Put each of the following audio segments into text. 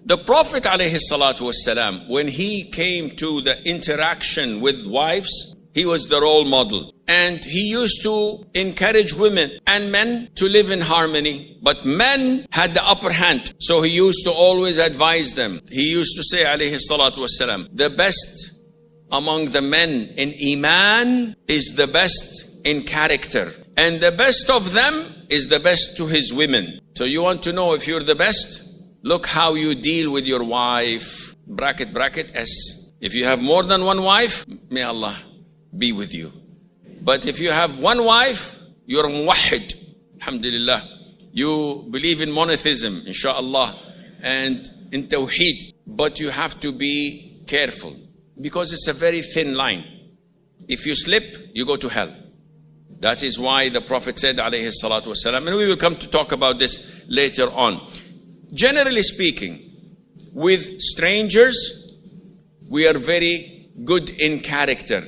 The Prophet ﷺ, when he came to the interaction with wives, he was the role model. And he used to encourage women and men to live in harmony. But men had the upper hand. So he used to always advise them. He used to say, ﷺ, the best among the men in Iman is the best in character. And the best of them is the best to his women. So you want to know if you're the best? Look how you deal with your wife. Bracket, bracket, S. If you have more than one wife, may Allah be with you. But if you have one wife, you're muwahhid. Alhamdulillah. You believe in monotheism, inshallah, and in tawheed. But you have to be careful because it's a very thin line. If you slip, you go to hell. That is why the Prophet said, alayhi salatu wasalam, and we will come to talk about this later on. Generally speaking, with strangers, we are very good in character.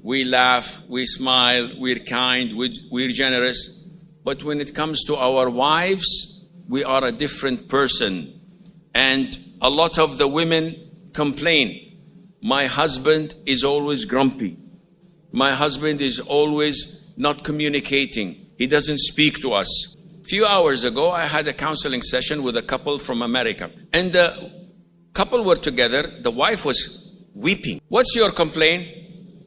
We laugh, we smile, we're kind, we're generous. But when it comes to our wives, we are a different person. And a lot of the women complain, my husband is always grumpy. My husband is always not communicating. He doesn't speak to us. A few hours ago, I had a counseling session with a couple from America. And the couple were together. The wife was weeping. What's your complaint?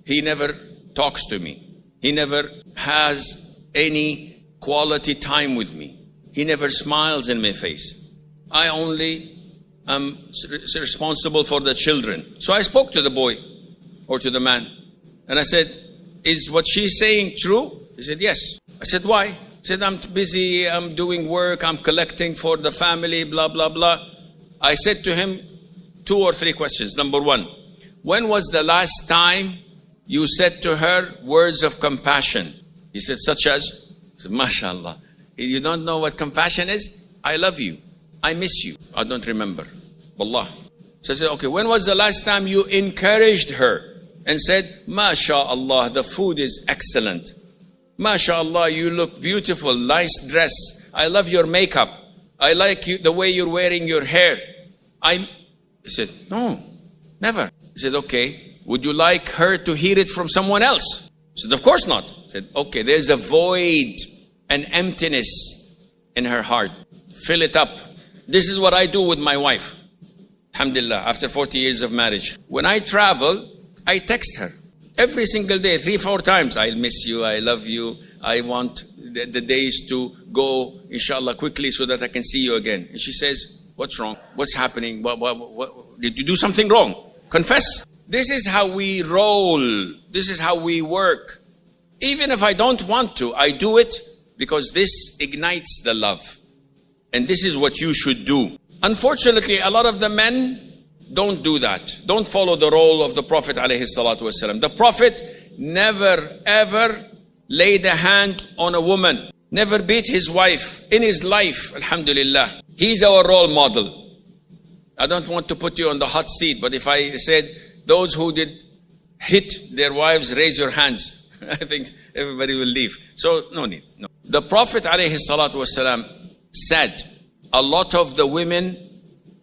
He never talks to me. He never has any quality time with me. He never smiles in my face. I only am responsible for the children. So I spoke to the boy or to the man. And I said, is what she's saying true? He said, yes. I said, why? He said, I'm busy, I'm doing work, I'm collecting for the family, blah, blah, blah. I said to him 2 or 3 questions. Number 1, when was the last time you said to her words of compassion? He said, such as? I said, mashallah. You don't know what compassion is? I love you. I miss you. I don't remember. Wallah. So I said, okay, when was the last time you encouraged her and said, MashaAllah, the food is excellent. MashaAllah, you look beautiful, nice dress. I love your makeup. I like you, the way you're wearing your hair. He said, no, never. He said, okay, would you like her to hear it from someone else? I said, of course not. He said, okay, there's a void, an emptiness in her heart. Fill it up. This is what I do with my wife. Alhamdulillah, after 40 years of marriage. When I travel, I text her every single day, 3-4 times. I miss you, I love you, I want the days to go, inshallah, quickly so that I can see you again. And she says, what's wrong? What's happening? What, did you do something wrong? Confess. This is how we roll. This is how we work. Even if I don't want to, I do it because this ignites the love. And this is what you should do. Unfortunately, a lot of the men don't do that. Don't follow the role of the Prophet ﷺ. The Prophet never ever laid a hand on a woman. Never beat his wife in his life. Alhamdulillah. He's our role model. I don't want to put you on the hot seat, but if I said, those who did hit their wives, raise your hands. I think everybody will leave. So no need. No. The Prophet ﷺ said, a lot of the women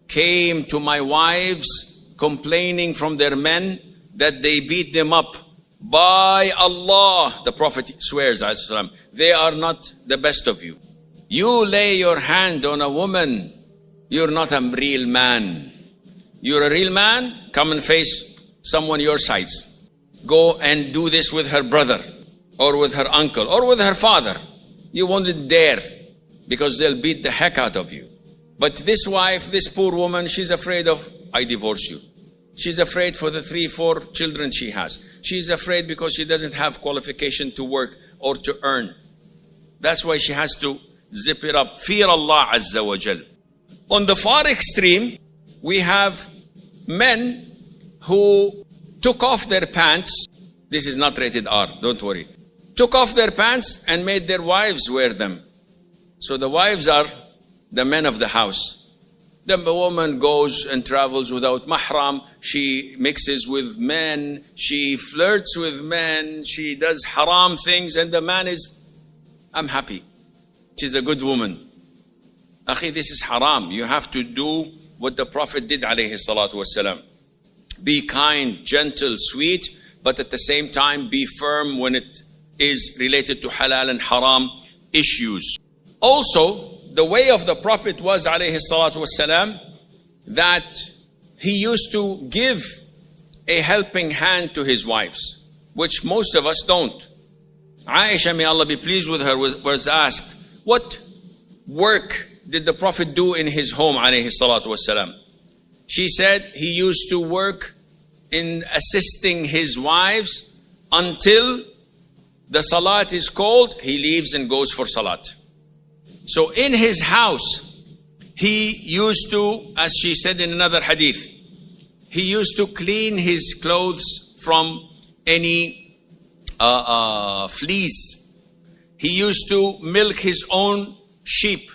came to my wives complaining from their men that they beat them up. By Allah, the Prophet swears, they are not the best of you. You lay your hand on a woman, you're not a real man. You're a real man, come and face someone your size. Go and do this with her brother, or with her uncle, or with her father. You won't dare, because they'll beat the heck out of you. But this wife, this poor woman, she's afraid of, I divorce you. She's afraid for the 3-4 children she has. She's afraid because she doesn't have qualification to work or to earn. That's why she has to zip it up. Fear Allah Azza wa Jal. On the far extreme, we have men who took off their pants. This is not rated R, don't worry. Took off their pants and made their wives wear them. So the wives are the men of the house. The woman goes and travels without mahram. She mixes with men. She flirts with men. She does haram things. And the man is, I'm happy. She's a good woman. Akhi, this is haram. You have to do what the Prophet did alayhi salatu wasalam. Be kind, gentle, sweet, but at the same time be firm when it is related to halal and haram issues. Also, the way of the Prophet was alayhi salatu wasalam that he used to give a helping hand to his wives, which most of us don't. Aisha, may Allah be pleased with her, was asked, what work did the Prophet do in his home alayhi salatu wasalam? She said he used to work in assisting his wives until the salat is called, he leaves and goes for salat. So in his house, he used to, as she said in another hadith, he used to clean his clothes from any fleas. He used to milk his own sheep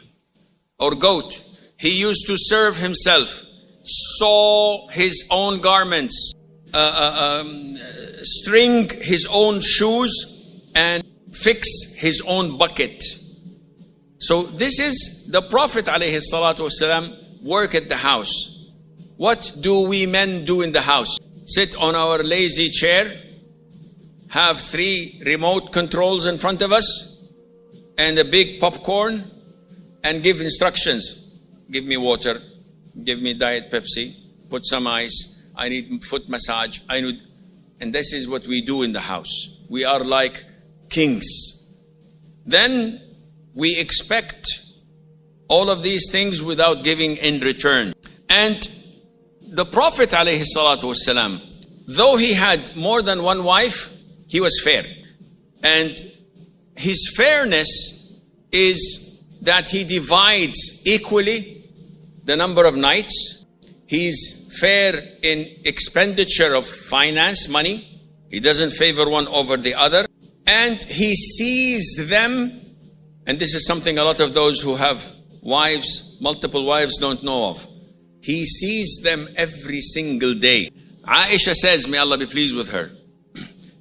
or goat. He used to serve himself, sew his own garments, string his own shoes, and fix his own bucket. So this is the Prophet alayhi salatu wasalam work at the house. What do we men do in the house? Sit on our lazy chair, have 3 remote controls in front of us, and a big popcorn, and give instructions. Give me water, give me Diet Pepsi, put some ice, I need foot massage, and this is what we do in the house. We are like kings. Then we expect all of these things without giving in return. And the Prophet alayhi salatu wasalam, though he had more than one wife, he was fair. And his fairness is that he divides equally the number of nights. He's fair in expenditure of finance, money. He doesn't favor one over the other. And he sees them, and this is something a lot of those who have wives, multiple wives, don't know of. He sees them every single day. Aisha says, may Allah be pleased with her,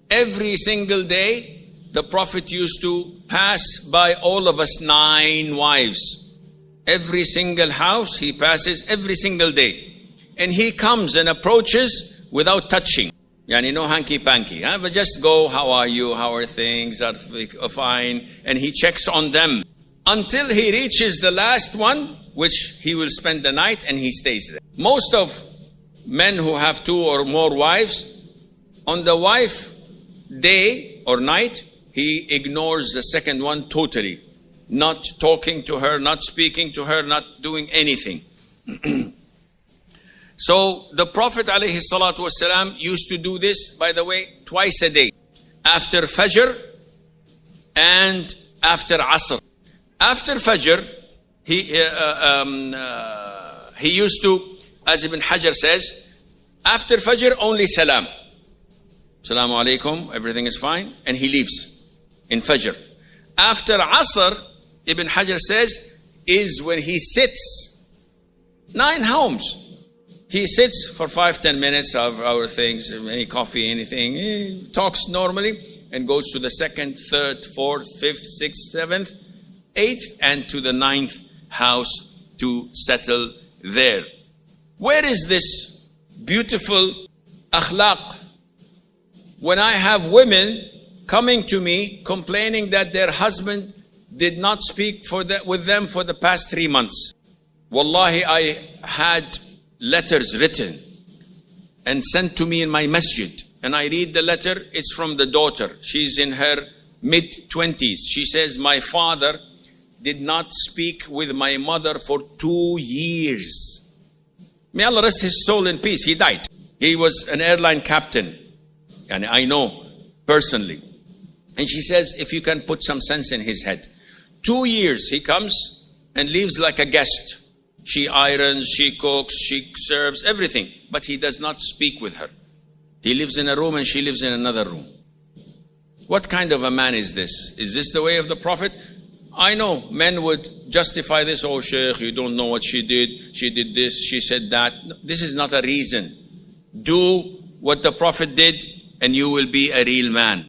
every single day the Prophet used to pass by all of us 9 wives. Every single house he passes every single day. And he comes and approaches without touching. Yani no hanky-panky, but just go, how are you, how are things, are fine. And he checks on them until he reaches the last one, which he will spend the night, and he stays there. Most of men who have 2 or more wives, on the wife day or night, he ignores the second one totally. Not talking to her, not speaking to her, not doing anything. So the Prophet ﷺ used to do this, by the way, twice a day. After Fajr and after Asr. After Fajr, he used to, as Ibn Hajar says, after Fajr only salam. Assalamu alaikum, everything is fine, and he leaves in Fajr. After Asr, Ibn Hajar says, is when he sits 9 homes. He sits for 5-10 minutes of our things, any coffee, anything. He talks normally and goes to the 2nd, 3rd, 4th, 5th, 6th, 7th, 8th, and to the 9th house to settle there. Where is this beautiful akhlaq? When I have women coming to me complaining that their husband did not speak with them for the past 3 months. Wallahi, I had letters written and sent to me in my masjid. And I read the letter, it's from the daughter. She's in her mid-20s. She says, my father did not speak with my mother for 2 years. May Allah rest his soul in peace. He died. He was an airline captain. And I know personally. And she says, if you can put some sense in his head. 2 years he comes and leaves like a guest. She irons, she cooks, she serves, everything. But he does not speak with her. He lives in a room and she lives in another room. What kind of a man is this? Is this the way of the Prophet? I know men would justify this. Oh, Shaykh, you don't know what she did. She did this, she said that. This is not a reason. Do what the Prophet did and you will be a real man.